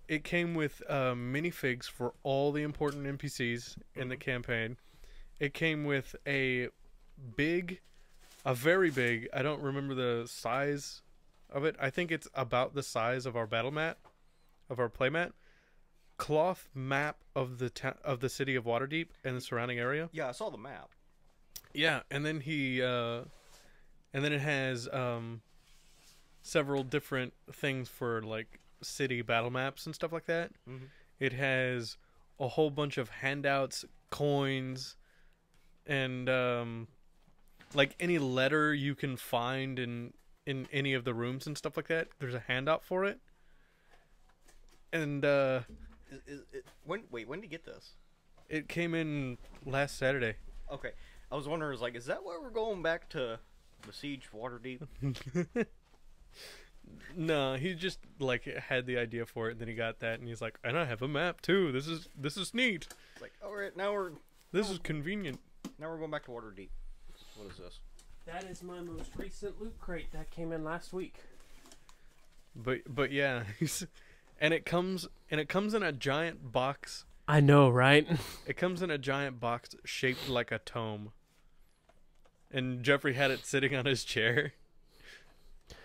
It came with minifigs for all the important NPCs in the campaign. It came with a very big, I don't remember the size of it. I think it's about the size of our battle mat, of our playmat. Cloth map of the city of Waterdeep and the surrounding area. Yeah, I saw the map. Yeah, and then and then it has several different things for like city battle maps and stuff like that. Mm-hmm. It has a whole bunch of handouts, coins, and like any letter you can find in any of the rooms and stuff like that. There's a handout for it. And when did you get this? it came in last Saturday. Okay, I was wondering, is that why we're going back to Besiege Waterdeep? No, he just like had the idea for it, and then he got that, and he's like, "And I have a map too. This is neat. It's like, all right, now This is convenient." we're going back to Waterdeep. What is this? That is my most recent loot crate that came in last week. But yeah, and it comes in a giant box. I know, right? It comes in a giant box shaped like a tome. And Jeffrey had it sitting on his chair.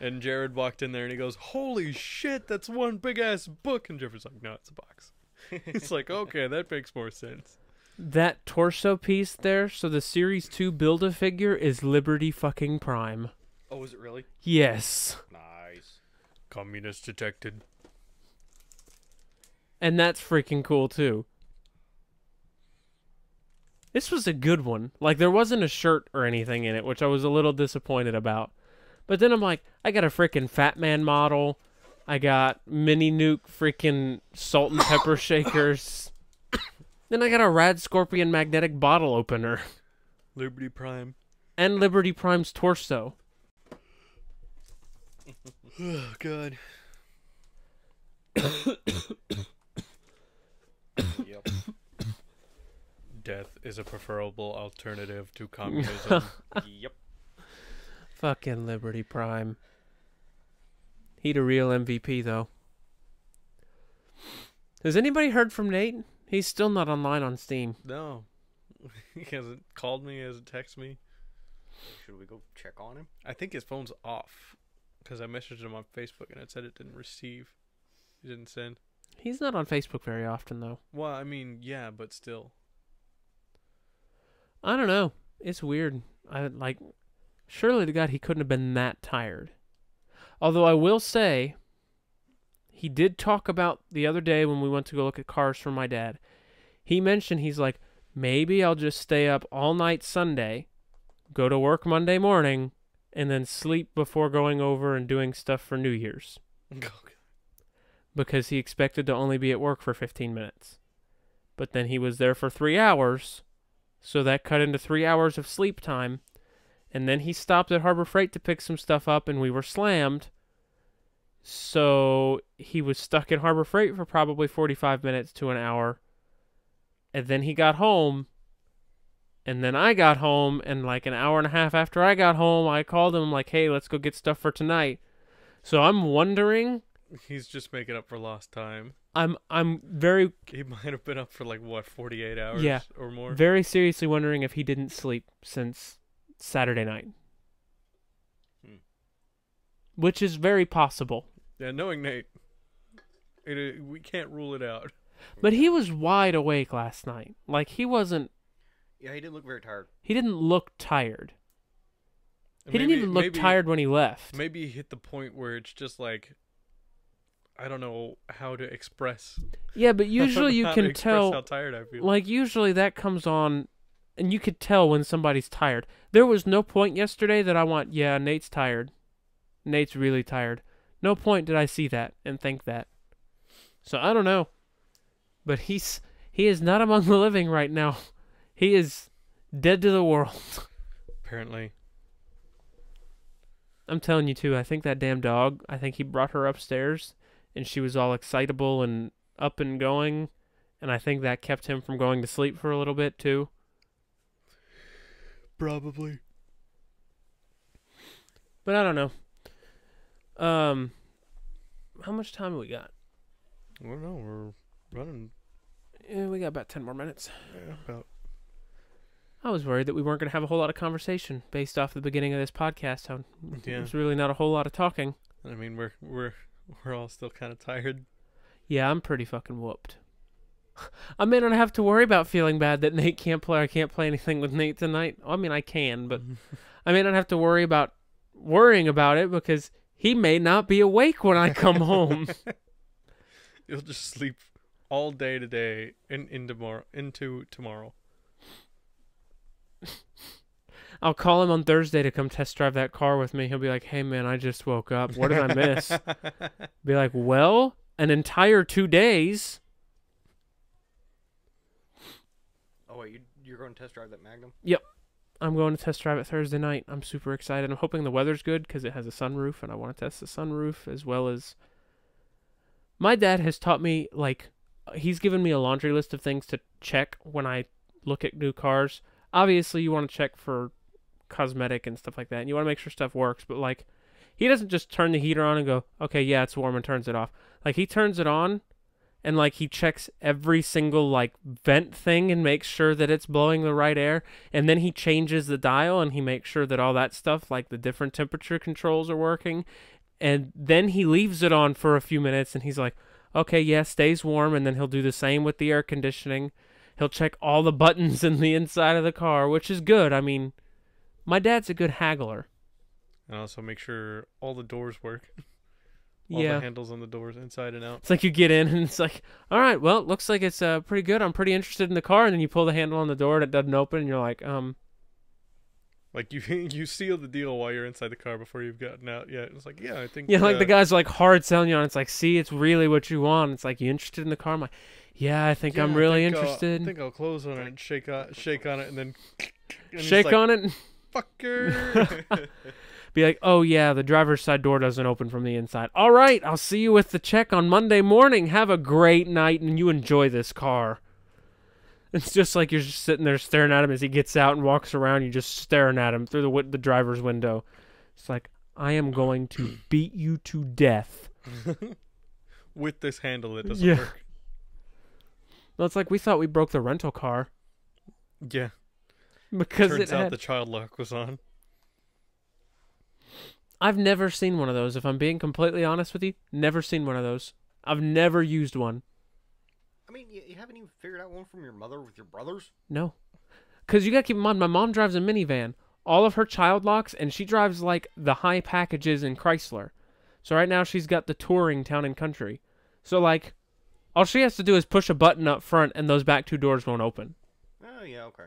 And Jared walked in there and he goes, "Holy shit, that's one big ass book." And Jeffrey's like, "No, it's a box." It's like, okay, that makes more sense. That torso piece there, so the Series 2 Build-A-Figure is Liberty fucking Prime. Oh, is it really? Yes. Nice. Communist detected. And that's freaking cool, too. This was a good one. Like, there wasn't a shirt or anything in it, which I was a little disappointed about. But then I'm like, I got a freaking Fat Man model. I got Mini Nuke freaking salt and pepper shakers. Then I got a Rad Scorpion magnetic bottle opener. Liberty Prime. And Liberty Prime's torso. Oh, God. Yep. Death is a preferable alternative to communism. Yep. Fucking Liberty Prime. He the real MVP, though. Has anybody heard from Nate? He's still not online on Steam. No. He hasn't called me, he hasn't texted me. Should we go check on him? I think his phone's off. Because I messaged him on Facebook and it said it didn't receive. He didn't send. He's not on Facebook very often, though. Well, I mean, yeah, but still. I don't know. It's weird. Surely to God, he couldn't have been that tired. Although I will say, he did talk about the other day when we went to go look at cars for my dad. He mentioned, he's like, maybe I'll just stay up all night Sunday, go to work Monday morning, and then sleep before going over and doing stuff for New Year's. Because he expected to only be at work for 15 minutes. But then he was there for 3 hours, so that cut into 3 hours of sleep time. And then he stopped at Harbor Freight to pick some stuff up, and we were slammed. So he was stuck in Harbor Freight for probably 45 minutes to an hour. And then he got home. And then I got home, and like an hour and a half after I got home, I called him like, hey, let's go get stuff for tonight. So I'm wondering... He's just making up for lost time. I'm very... He might have been up for 48 hours or more? Very seriously wondering if he didn't sleep since Saturday night. Which is very possible. Yeah, knowing Nate, we can't rule it out. But he was wide awake last night. Like, he wasn't... Yeah, he didn't look very tired. He didn't look tired. He didn't even look tired when he left. Maybe he hit the point where it's just like... I don't know how to express. Yeah, but usually you can tell how tired I feel. Like, usually that comes on, and you could tell when somebody's tired. There was no point yesterday that I went, yeah, Nate's tired. Nate's really tired. No point did I see that and think that. So I don't know. But he is not among the living right now. He is dead to the world. Apparently. I'm telling you too, I think that damn dog, I think he brought her upstairs. And she was all excitable and up and going. And I think that kept him from going to sleep for a little bit, too. Probably. But I don't know. How much time have we got? I don't know. We're running. Yeah, we got about 10 more minutes. Yeah, about. I was worried that we weren't going to have a whole lot of conversation based off the beginning of this podcast. How there's really not a whole lot of talking. I mean, we're all still kind of tired. Yeah, I'm pretty fucking whooped. I may not have to worry about feeling bad that Nate can't play. I can't play anything with Nate tonight. I mean, I can, but I may not have to worry about worrying about it because he may not be awake when I come home. You'll just sleep all day today and into tomorrow. I'll call him on Thursday to come test drive that car with me. He'll be like, hey, man, I just woke up. What did I miss? Be like, well, an entire 2 days. Oh, wait, you're going to test drive that Magnum? Yep. I'm going to test drive it Thursday night. I'm super excited. I'm hoping the weather's good because it has a sunroof, and I want to test the sunroof as well as... My dad has taught me, he's given me a laundry list of things to check when I look at new cars. Obviously, you want to check for cosmetic and stuff like that, and you want to make sure stuff works, but he doesn't just turn the heater on and go, okay, yeah, it's warm, and turns it off. He turns it on and he checks every single vent thing and makes sure that it's blowing the right air, and then he changes the dial and he makes sure that all that stuff, the different temperature controls are working, and then he leaves it on for a few minutes and he's like, okay, yeah, stays warm, and then he'll do the same with the air conditioning. He'll check all the buttons in the inside of the car, which is good. I mean, my dad's a good haggler. And also make sure all the doors work. All Yeah. the handles on the doors, inside and out. It's like you get in and it's like, all right, well, it looks like it's pretty good. I'm pretty interested in the car. And then you pull the handle on the door and it doesn't open. And you're like, Like you seal the deal while you're inside the car before you've gotten out. Yeah, it's like I think. yeah, like the guy's like hard selling you on. It's like, see, it's really what you want. It's like, you interested in the car? I'm like, yeah, I think I'm really interested. I think I'll close on it and shake on it, and then and Shake like, on it. fucker. Be like, oh yeah, the driver's side door doesn't open from the inside. All right, I'll see you with the check on Monday morning. Have a great night and you enjoy this car. It's just like you're just sitting there staring at him as he gets out and walks around. You're just staring at him through the driver's window. It's like, I am going to beat you to death. With this handle that doesn't work. Well, it's like we thought we broke the rental car. Yeah. Because Turns out the child lock was on. I've never seen one of those. If I'm being completely honest with you, never seen one of those. I've never used one. I mean, you haven't even figured out one from your mother with your brothers? No. Because you got to keep in mind, my mom drives a minivan. All of her child locks, and she drives like the high packages in Chrysler. So right now she's got the touring Town and Country. So like, all she has to do is push a button up front and those back two doors won't open. Oh, yeah, okay.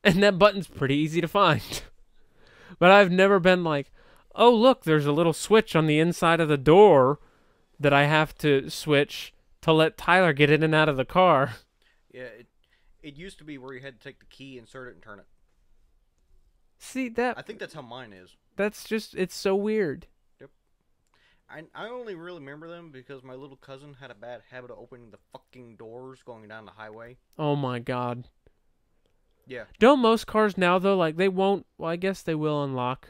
And that button's pretty easy to find. But I've never been like, oh, look, there's a little switch on the inside of the door that I have to switch to let Tyler get in and out of the car. Yeah, it used to be where you had to take the key, insert it, and turn it. See, that... I think that's how mine is. That's just... It's so weird. Yep. I only really remember them because my little cousin had a bad habit of opening the fucking doors going down the highway. Oh, my God. Yeah. Don't most cars now, though, like, they won't... Well, I guess they will unlock,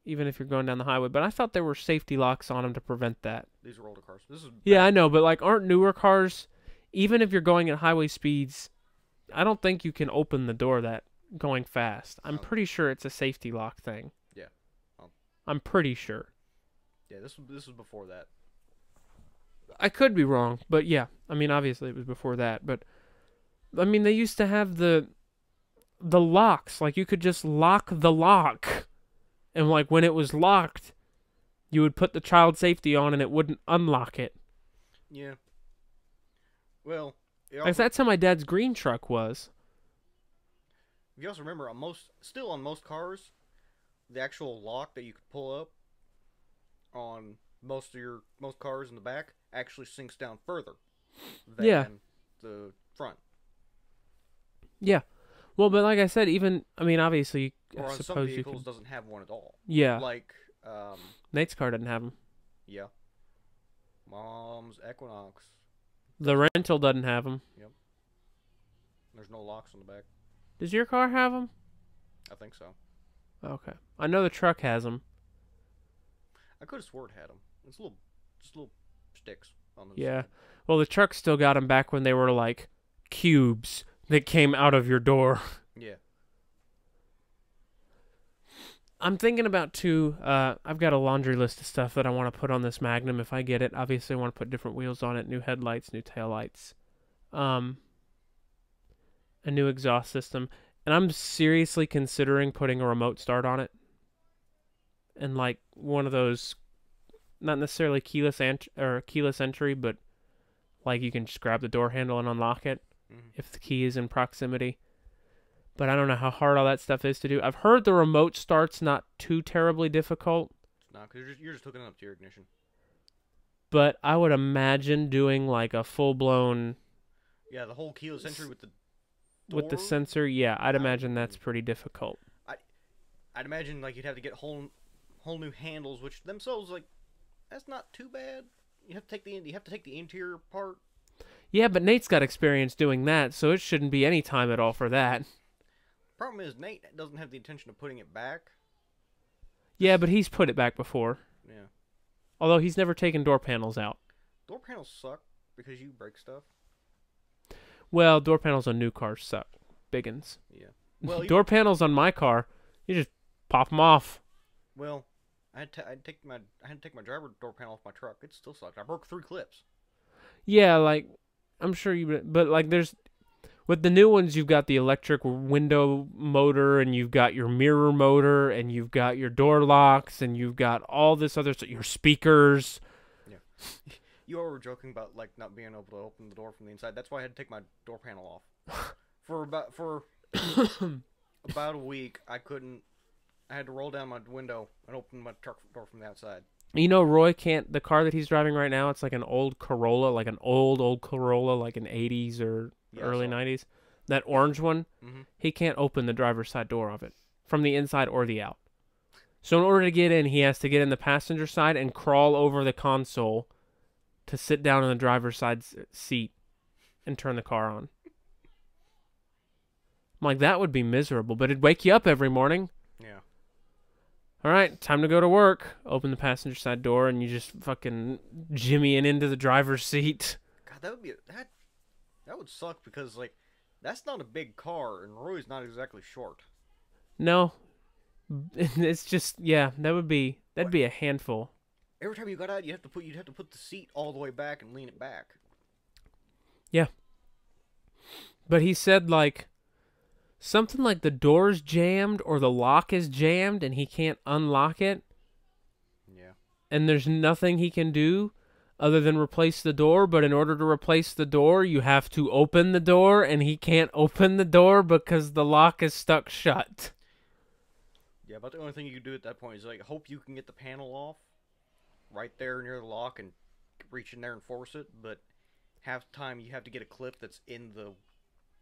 even if you're going down the highway. But I thought there were safety locks on them to prevent that. These are older cars. This is Yeah, I know, but, like, aren't newer cars... Even if you're going at highway speeds, I don't think you can open the door that going fast. I'm pretty sure it's a safety lock thing. Yeah. I'm pretty sure. Yeah, this was before that. I could be wrong, but yeah. I mean, obviously it was before that, but I mean, they used to have the locks. Like, you could just lock the lock. And like when it was locked, you would put the child safety on and it wouldn't unlock it. Yeah. Well, Like, that's how my dad's green truck was. you also remember on most cars, the actual lock that you could pull up on most cars in the back actually sinks down further than the front. Yeah. Well, but like I said, even, I mean, obviously, Or I on some suppose you vehicles could... doesn't have one at all. Yeah. Like, Nate's car didn't have them. yeah. Mom's Equinox. The rental doesn't have them. Yep. There's no locks on the back. Does your car have them? I think so. Okay. I know the truck has them. I could have swore it had them. It's just little sticks on the Yeah. side. Well, the truck still got them back when they were like cubes that came out of your door. Yeah. I'm thinking about too, I've got a laundry list of stuff that I want to put on this Magnum if I get it. Obviously, I want to put different wheels on it, new headlights, new taillights, a new exhaust system. And I'm seriously considering putting a remote start on it. And like one of those, not necessarily keyless entry, but like you can just grab the door handle and unlock it if the key is in proximity. But I don't know how hard all that stuff is to do. I've heard the remote start's not too terribly difficult. No, because you're just hooking it up to your ignition. But I would imagine doing like a full-blown... Yeah, the whole keyless entry with the door. With the sensor, yeah, I'd imagine that's pretty difficult. I'd imagine like you'd have to get whole new handles, which themselves, like, that's not too bad. You have to take the interior part. Yeah, but Nate's got experience doing that, so it shouldn't be any time at all for that. Problem is, Nate doesn't have the intention of putting it back. Yeah, but he's put it back before. Yeah. Although he's never taken door panels out. Door panels suck because you break stuff. Well, door panels on new cars suck. Biggins. Yeah. Well, door panels on my car, you just pop them off. Well, I had to take my driver door panel off my truck. It still sucked. I broke 3 clips. Yeah, like, I'm sure you... But, like, there's... With the new ones, you've got the electric window motor, and you've got your mirror motor, and you've got your door locks, and you've got all this other stuff, your speakers. You were joking about like not being able to open the door from the inside. That's why I had to take my door panel off. For about a week, I couldn't. I had to roll down my window and open my truck door from the outside. You know, Roy can't. The car that he's driving right now, it's like an old Corolla, like an old Corolla, like an 80s or early 90s. That orange one, he can't open the driver's side door of it from the inside or the out. So in order to get in, he has to get in the passenger side and crawl over the console to sit down in the driver's side seat and turn the car on. I'm like, that would be miserable, but it'd wake you up every morning. Yeah. All right, time to go to work. Open the passenger side door, and you just fucking jimmying into the driver's seat. God, that would suck because like that's not a big car, and Roy's not exactly short. No, it's just that'd be a handful. Every time you got out, you'd have to put the seat all the way back and lean it back. Yeah, but he said like something like the door's jammed or the lock is jammed and he can't unlock it. Yeah. And there's nothing he can do other than replace the door, but in order to replace the door, you have to open the door, and he can't open the door because the lock is stuck shut. Yeah, but the only thing you can do at that point is like hope you can get the panel off right there near the lock and reach in there and force it, but half the time you have to get a clip that's in the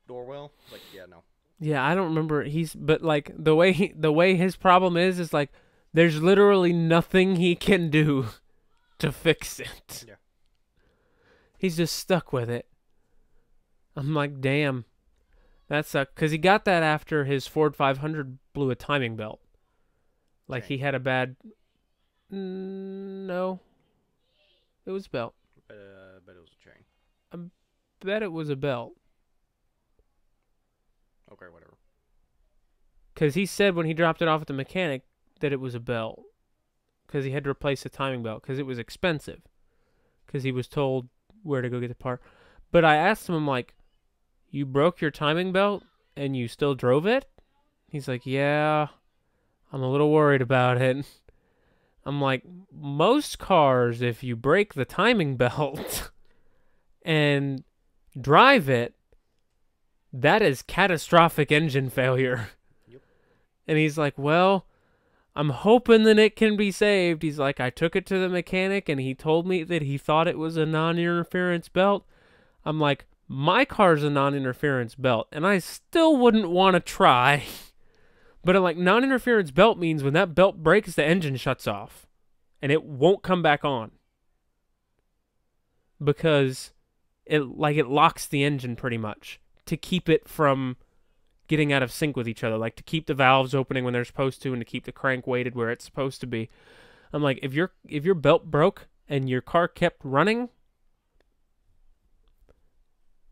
door well. Like, yeah, no. Yeah, I don't remember. But like the way his problem is like there's literally nothing he can do to fix it. Yeah. He's just stuck with it. I'm like, damn, that sucked. Because he got that after his Ford 500 blew a timing belt. Like he had a bad. No, it was a belt. Bet it was a chain. I bet it was a belt. Okay, whatever. Because he said when he dropped it off at the mechanic that it was a belt. Because he had to replace the timing belt. Because it was expensive. Because he was told where to go get the part. But I asked him, I'm like, you broke your timing belt and you still drove it? He's like, yeah, I'm a little worried about it. I'm like, most cars, if you break the timing belt and drive it, that is catastrophic engine failure. Yep. And he's like, well, I'm hoping that it can be saved. He's like, I took it to the mechanic and he told me that he thought it was a non-interference belt. I'm like, my car's a non-interference belt and I still wouldn't want to try. But I'm like, non-interference belt means when that belt breaks, the engine shuts off and it won't come back on. Because it locks the engine pretty much to keep it from getting out of sync with each other, like to keep the valves opening when they're supposed to and to keep the crank weighted where it's supposed to be. I'm like, if your belt broke and your car kept running,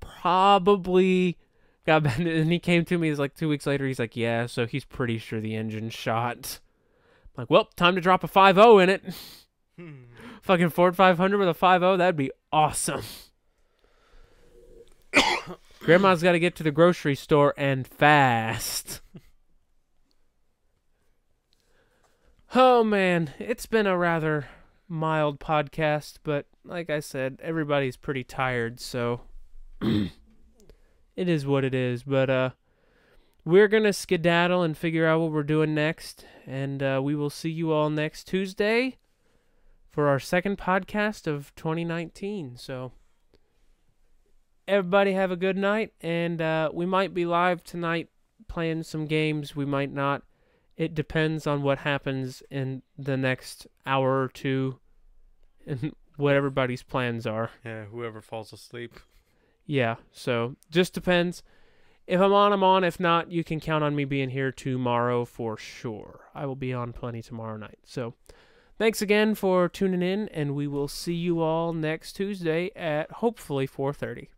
probably got bad. And he came to me, he's like 2 weeks later, he's like, yeah, so he's pretty sure the engine's shot. I'm like, well, time to drop a 5.0 in it. Fucking Ford 500 with a 5.0, that'd be awesome. Grandma's got to get to the grocery store and fast. Oh, man. It's been a rather mild podcast, but like I said, everybody's pretty tired, so it is what it is. But we're going to skedaddle and figure out what we're doing next, and we will see you all next Tuesday for our second podcast of 2019, so everybody have a good night, and we might be live tonight playing some games. We might not. It depends on what happens in the next hour or two and what everybody's plans are. Yeah, whoever falls asleep. Yeah, so just depends. If I'm on, I'm on. If not, you can count on me being here tomorrow for sure. I will be on plenty tomorrow night. So thanks again for tuning in, and we will see you all next Tuesday at hopefully 4:30.